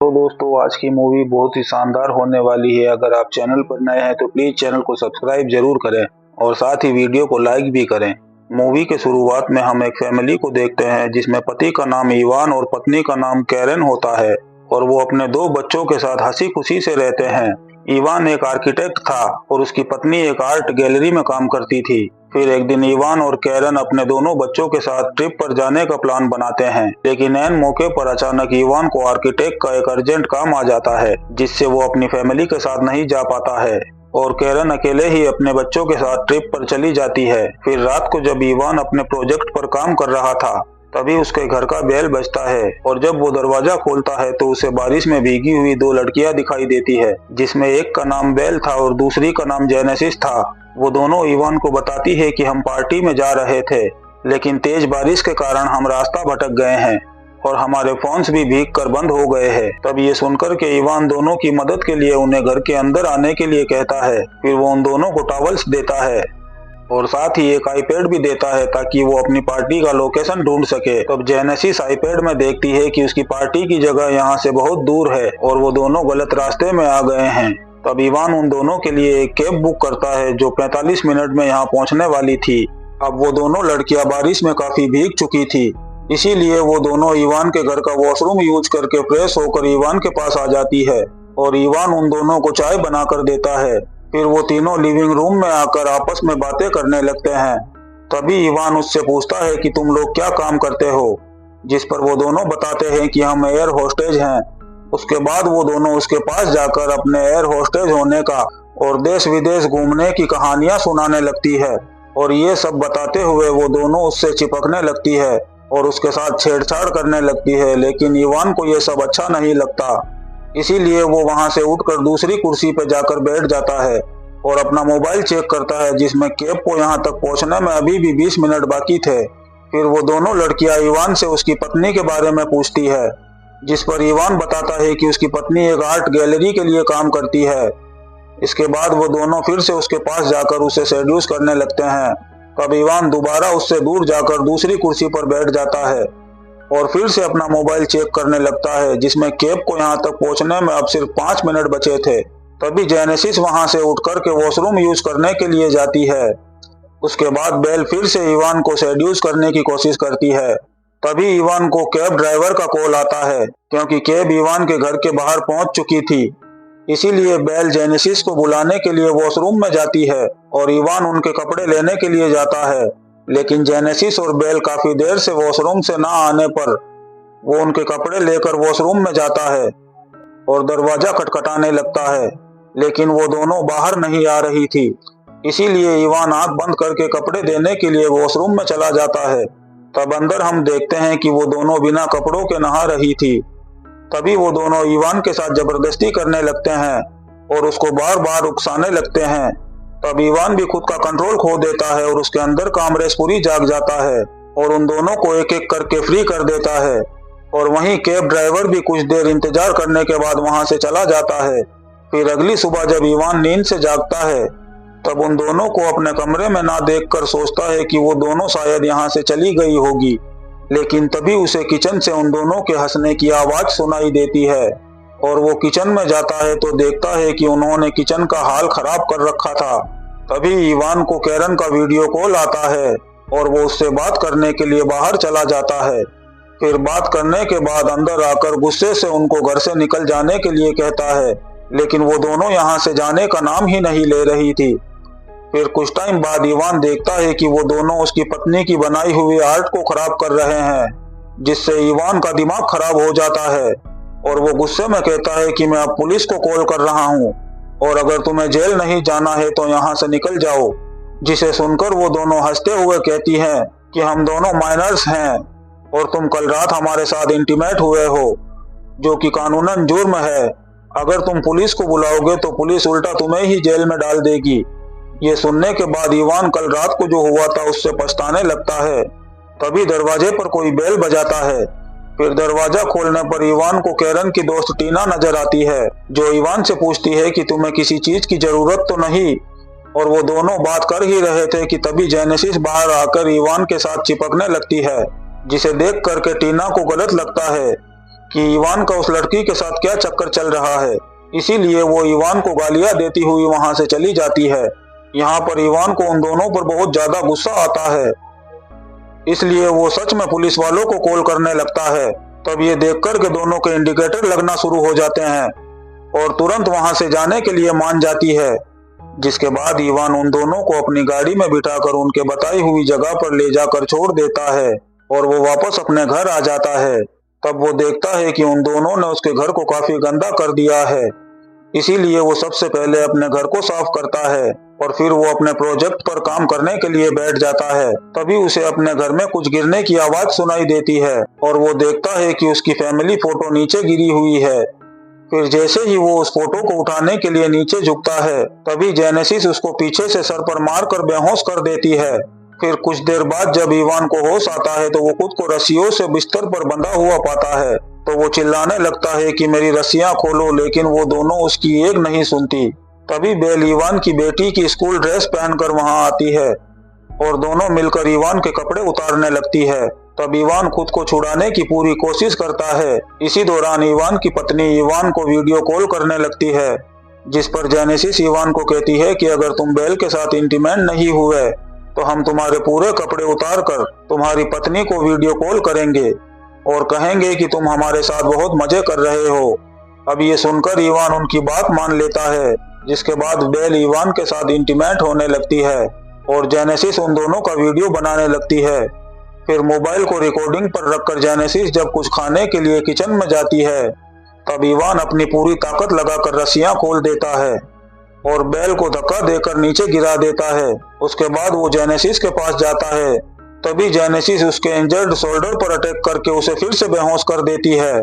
तो दोस्तों आज की मूवी बहुत ही शानदार होने वाली है। अगर आप चैनल पर नए हैं तो प्लीज चैनल को सब्सक्राइब जरूर करें और साथ ही वीडियो को लाइक भी करें। मूवी के शुरुआत में हम एक फैमिली को देखते हैं जिसमें पति का नाम इवान और पत्नी का नाम कैरन होता है और वो अपने 2 बच्चों के साथ हंसी खुशी से रहते हैं। इवान एक आर्किटेक्ट था और उसकी पत्नी एक आर्ट गैलरी में काम करती थी। फिर एक दिन इवान और कैरन अपने दोनों बच्चों के साथ ट्रिप पर जाने का प्लान बनाते हैं, लेकिन ऐन मौके पर अचानक इवान को आर्किटेक्ट का एक अर्जेंट काम आ जाता है जिससे वो अपनी फैमिली के साथ नहीं जा पाता है और कैरन अकेले ही अपने बच्चों के साथ ट्रिप पर चली जाती है। फिर रात को जब इवान अपने प्रोजेक्ट पर काम कर रहा था तभी उसके घर का बेल बजता है और जब वो दरवाजा खोलता है तो उसे बारिश में भीगी हुई 2 लड़कियां दिखाई देती है, जिसमें एक का नाम बेल था और दूसरी का नाम जेनेसिस था। वो दोनों इवान को बताती है कि हम पार्टी में जा रहे थे, लेकिन तेज बारिश के कारण हम रास्ता भटक गए हैं और हमारे फोन्स भी भीग कर बंद हो गए हैं। तब ये सुनकर के इवान दोनों की मदद के लिए उन्हें घर के अंदर आने के लिए कहता है। फिर वो उन दोनों को टॉवल्स देता है और साथ ही एक आईपैड भी देता है ताकि वो अपनी पार्टी का लोकेशन ढूंढ सके। तब जेनेसिस आईपैड में देखती है कि उसकी पार्टी की जगह यहाँ से बहुत दूर है और वो दोनों गलत रास्ते में आ गए हैं। तब इवान उन दोनों के लिए एक कैब बुक करता है जो 45 मिनट में यहाँ पहुँचने वाली थी। अब वो दोनों लड़कियां बारिश में काफी भीग चुकी थी, इसीलिए वो दोनों इवान के घर का वॉशरूम यूज करके फ्रेश होकर इवान के पास आ जाती है और इवान उन दोनों को चाय बनाकर देता है। फिर वो तीनों लिविंग रूम में आकर आपस में बातें करने लगते हैं। तभी इवान उससे पूछता है कि तुम लोग क्या काम करते हो, जिस पर वो दोनों बताते हैं कि हम एयर होस्टेज हैं। उसके बाद वो दोनों उसके पास जाकर अपने एयर होस्टेज होने का और देश विदेश घूमने की कहानियां सुनाने लगती है और ये सब बताते हुए वो दोनों उससे चिपकने लगती है और उसके साथ छेड़छाड़ करने लगती है, लेकिन इवान को ये सब अच्छा नहीं लगता। इसीलिए वो वहां से उठकर दूसरी कुर्सी पर जाकर बैठ जाता है और अपना मोबाइल चेक करता है जिसमें कैब को यहाँ तक पहुँचने में अभी भी 20 मिनट बाकी थे। फिर वो दोनों लड़कियां इवान से उसकी पत्नी के बारे में पूछती है, जिस पर इवान बताता है कि उसकी पत्नी एक आर्ट गैलरी के लिए काम करती है। इसके बाद वो दोनों फिर से उसके पास जाकर उसे सेड्यूस करने लगते हैं। तब इवान दोबारा उससे दूर जाकर दूसरी कुर्सी पर बैठ जाता है और फिर से अपना मोबाइल चेक करने लगता है जिसमें कैब को यहाँ तक पहुँचने में अब सिर्फ 5 मिनट बचे थे। तभी जेनेसिस वहां से उठकर के वॉशरूम यूज करने के लिए जाती है। उसके बाद बेल फिर से इवान को सेड्यूस करने की कोशिश करती है। तभी इवान को कैब ड्राइवर का कॉल आता है क्योंकि कैब इवान के घर के बाहर पहुंच चुकी थी। इसीलिए बेल जेनेसिस को बुलाने के लिए वॉशरूम में जाती है और इवान उनके कपड़े लेने के लिए जाता है, लेकिन जेनेसिस और बेल काफी देर से वॉशरूम से ना आने पर वो उनके कपड़े लेकर वॉशरूम में जाता है और दरवाजा खटखटाने लगता है, लेकिन वो दोनों बाहर नहीं आ रही थी। इसीलिए इवान आंख बंद करके कपड़े देने के लिए वॉशरूम में चला जाता है। तब अंदर हम देखते हैं कि वो दोनों बिना कपड़ों के नहा रही थी। तभी वो दोनों इवान के साथ जबरदस्ती करने लगते हैं और उसको बार बार उकसाने लगते हैं। तब इवान भी खुद का कंट्रोल खो देता है और उसके अंदर का अमरीशपुरी जाग जाता है और उन दोनों को एक एक करके फ्री कर देता है। और वहीं कैब ड्राइवर भी कुछ देर इंतजार करने के बाद वहां से चला जाता है। फिर अगली सुबह जब इवान नींद से जागता है तब उन दोनों को अपने कमरे में ना देखकर सोचता है कि वो दोनों शायद यहाँ से चली गई होगी, लेकिन तभी उसे किचन से उन दोनों के हंसने की आवाज सुनाई देती है और वो किचन में जाता है तो देखता है कि उन्होंने किचन का हाल खराब कर रखा था। तभी इवान को कैरन का वीडियो कॉल आता है और वो उससे बात करने के लिए बाहर चला जाता है। फिर बात करने के बाद अंदर आकर गुस्से से उनको घर से निकल जाने के लिए कहता है, लेकिन वो दोनों यहाँ से जाने का नाम ही नहीं ले रही थी। फिर कुछ टाइम बाद इवान देखता है कि वो दोनों उसकी पत्नी की बनाई हुई आर्ट को खराब कर रहे हैं, जिससे इवान का दिमाग खराब हो जाता है और वो गुस्से में कहता है कि मैं अब पुलिस को कॉल कर रहा हूँ और अगर तुम्हें जेल नहीं जाना है तो यहाँ से निकल जाओ। जिसे सुनकर वो दोनों हंसते हुए कहती हैं कि हम दोनों माइनर्स हैं और तुम कल रात हमारे साथ इंटीमेट हुए हो, जो कि कानूनन जुर्म है। अगर तुम पुलिस को बुलाओगे तो पुलिस उल्टा तुम्हें ही जेल में डाल देगी। ये सुनने के बाद इवान कल रात को जो हुआ था उससे पछताने लगता है। तभी दरवाजे पर कोई बेल बजाता है। फिर दरवाजा खोलने पर इवान को कैरन की दोस्त टीना नजर आती है, जो इवान से पूछती है कि तुम्हें किसी चीज की जरूरत तो नहीं। और वो दोनों बात कर ही रहे थे कि तभी जेनेसिस बाहर आकर इवान के साथ चिपकने लगती है, जिसे देख करके टीना को गलत लगता है। कि इवान का उस लड़की के साथ क्या चक्कर चल रहा है। इसीलिए वो इवान को गालियां देती हुई वहां से चली जाती है। यहाँ पर इवान को उन दोनों पर बहुत ज्यादा गुस्सा आता है, इसलिए वो सच में पुलिस वालों को कॉल करने लगता है। तब ये देखकर के दोनों के इंडिकेटर लगना शुरू हो जाते हैं और तुरंत वहां से जाने के लिए मान जाती है। जिसके बाद इवान उन दोनों को अपनी गाड़ी में बिठाकर उनके बताई हुई जगह पर ले जाकर छोड़ देता है और वो वापस अपने घर आ जाता है। तब वो देखता है कि उन दोनों ने उसके घर को काफी गंदा कर दिया है। इसीलिए वो सबसे पहले अपने घर को साफ करता है और फिर वो अपने प्रोजेक्ट पर काम करने के लिए बैठ जाता है। तभी उसे अपने घर में कुछ गिरने की आवाज सुनाई देती है और वो देखता है कि उसकी फैमिली फोटो नीचे गिरी हुई है। फिर जैसे ही वो उस फोटो को उठाने के लिए नीचे झुकता है, तभी जेनेसिस उसको पीछे से सर पर मारकर बेहोश कर देती है। फिर कुछ देर बाद जब इवान को होश आता है तो वो खुद को रस्सियों से बिस्तर पर बंधा हुआ पाता है। तो वो चिल्लाने लगता है कि मेरी रस्सियां खोलो, लेकिन वो दोनों उसकी एक नहीं सुनती। तभी बेल इवान की बेटी की स्कूल ड्रेस पहनकर वहां आती है और दोनों मिलकर इवान के कपड़े उतारने लगती है। तब इवान खुद को छुड़ाने की पूरी कोशिश करता है। इसी दौरान इवान की पत्नी इवान को वीडियो कॉल करने लगती है, जिस पर जेनेसिस इवान को कहती है कि अगर तुम बेल के साथ इंटीमेट नहीं हुए तो हम तुम्हारे पूरे कपड़े उतार कर तुम्हारी पत्नी को वीडियो कॉल करेंगे और कहेंगे कि तुम हमारे साथ बहुत मजे कर रहे हो। अब ये सुनकर इवान उनकी बात मान लेता है, जिसके बाद बेल इवान के साथ इंटीमेट होने लगती है और जेनेसिस उन दोनों का वीडियो बनाने लगती है। फिर मोबाइल को रिकॉर्डिंग पर रखकर जेनेसिस जब कुछ खाने के लिए किचन में जाती है, तब इवान अपनी पूरी ताकत लगाकर रस्सियां खोल देता है और बेल को धक्का देकर नीचे गिरा देता है। उसके बाद वो जेनेसिस के पास जाता है। तभी जेनेसिस उसके इंजर्ड शोल्डर पर अटैक करके उसे फिर से बेहोश कर देती है।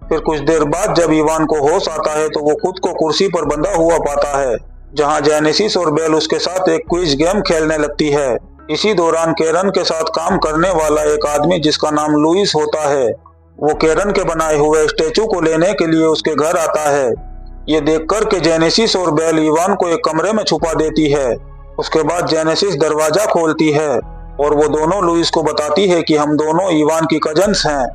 फिर कुछ देर बाद जब इवान को होश आता है तो वो खुद को कुर्सी पर बंधा हुआ पाता है, जहां जेनेसिस और बेल उसके साथ एक क्विज गेम खेलने लगती है। इसी दौरान केरन के साथ काम करने वाला एक आदमी जिसका नाम लुइस होता है, वो केरन के बनाए हुए स्टेचू को लेने के लिए उसके घर आता है। ये देखकर के जेनेसिस और बेल इवान को एक कमरे में छुपा देती है। उसके बाद जेनेसिस दरवाजा खोलती है और वो दोनों लुइस को बताती है कि हम दोनों इवान की कजन्स हैं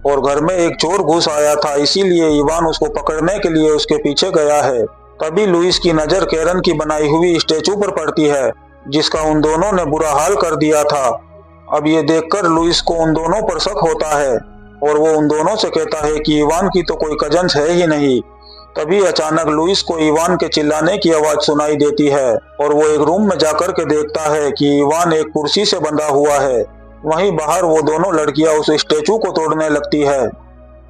और घर में एक चोर घुस आया था, इसीलिए इवान उसको पकड़ने के लिए उसके पीछे गया है। तभी लुइस की नजर केरन की बनाई हुई स्टेचू पर पड़ती है, जिसका उन दोनों ने बुरा हाल कर दिया था। अब ये देखकर लुइस को उन दोनों पर शक होता है और वो उन दोनों से कहता है कि इवान की तो कोई कजन्स है ही नहीं। तभी अचानक लुइस को इवान के चिल्लाने की आवाज सुनाई देती है और वो एक रूम में जाकर के देखता है कि इवान एक कुर्सी से बंधा हुआ है। वहीं बाहर वो दोनों लड़कियां उस स्टेचू को तोड़ने लगती है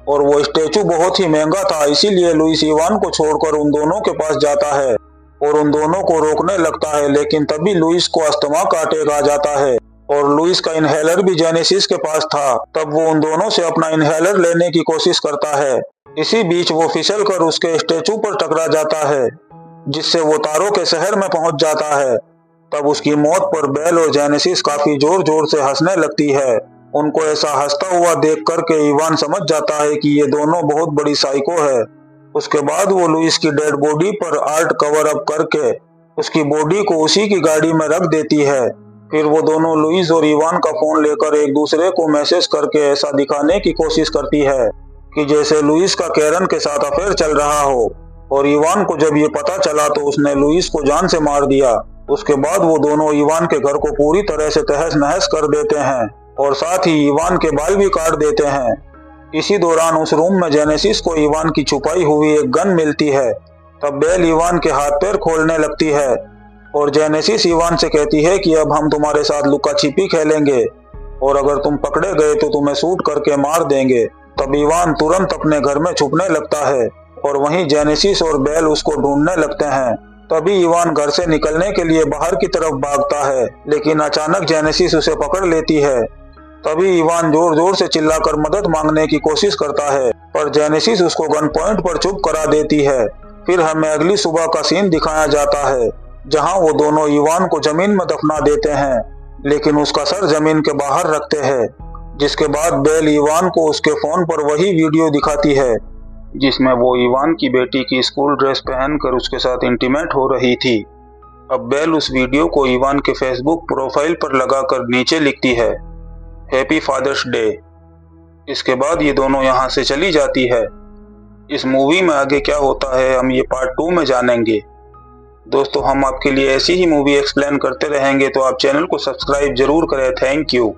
और वो स्टेचू बहुत ही महंगा था, इसीलिए लुइस इवान को छोड़कर उन दोनों के पास जाता है और उन दोनों को रोकने लगता है। लेकिन तभी लुइस को अस्थमा का अटैक आ जाता है और लुइस का इनहेलर भी जेनेसिस के पास था। तब वो उन दोनों से अपना इनहेलर लेने की कोशिश करता है। इसी बीच वो फिसल कर उसके स्टेचू पर टकरा जाता है, जिससे वो तारों के शहर में पहुंच जाता है। तब उसकी मौत पर बेल और जेनेसिस काफी जोर जोर से हंसने लगती है। उनको ऐसा हंसता हुआ देख करके इवान समझ जाता है कि ये दोनों बहुत बड़ी साइको है। उसके बाद वो लुइस की डेड बॉडी पर आर्ट कवर अप करके उसकी बॉडी को उसी की गाड़ी में रख देती है। फिर वो दोनों लुइस और इवान का फोन लेकर एक दूसरे को मैसेज करके ऐसा दिखाने की कोशिश करती है कि जैसे लुइस का केरन के साथ अफेयर चल रहा हो। और इवान को जब ये पता चला तो उसने लुइस को जान से मार दिया। उसके बाद वो दोनों इवान के घर को पूरी तरह से तहस नहस कर देते हैं और साथ ही इवान के बाल भी काट देते हैं। इसी दौरान उस रूम में जेनेसिस को इवान की छुपाई हुई एक गन मिलती है। तब बेल इवान के हाथ पैर खोलने लगती है और जेनेसिस इवान से कहती है कि अब हम तुम्हारे साथ लुका छिपी खेलेंगे और अगर तुम पकड़े गए तो तुम्हें शूट करके मार देंगे। तब इवान तुरंत अपने घर में छुपने लगता है और वहीं जेनेसिस और बेल उसको ढूंढने लगते हैं। तभी इवान घर से निकलने के लिए बाहर की तरफ भागता है, लेकिन अचानक जेनेसिस उसे पकड़ लेती है। तभी इवान जोर जोर से चिल्लाकर मदद मांगने की कोशिश करता है, पर जेनेसिस उसको गन पॉइंट पर चुप करा देती है। फिर हमें अगली सुबह का सीन दिखाया जाता है, जहां वो दोनों इवान को जमीन में दफना देते हैं, लेकिन उसका सर जमीन के बाहर रखते हैं। जिसके बाद बेल इवान को उसके फोन पर वही वीडियो दिखाती है जिसमें वो इवान की बेटी की स्कूल ड्रेस पहनकर उसके साथ इंटीमेट हो रही थी। अब बेल उस वीडियो को इवान के फेसबुक प्रोफाइल पर लगाकर नीचे लिखती है, हैप्पी फादर्स डे। इसके बाद ये दोनों यहाँ से चली जाती है। इस मूवी में आगे क्या होता है हम ये पार्ट 2 में जानेंगे। दोस्तों हम आपके लिए ऐसी ही मूवी एक्सप्लेन करते रहेंगे, तो आप चैनल को सब्सक्राइब जरूर करें। Thank you.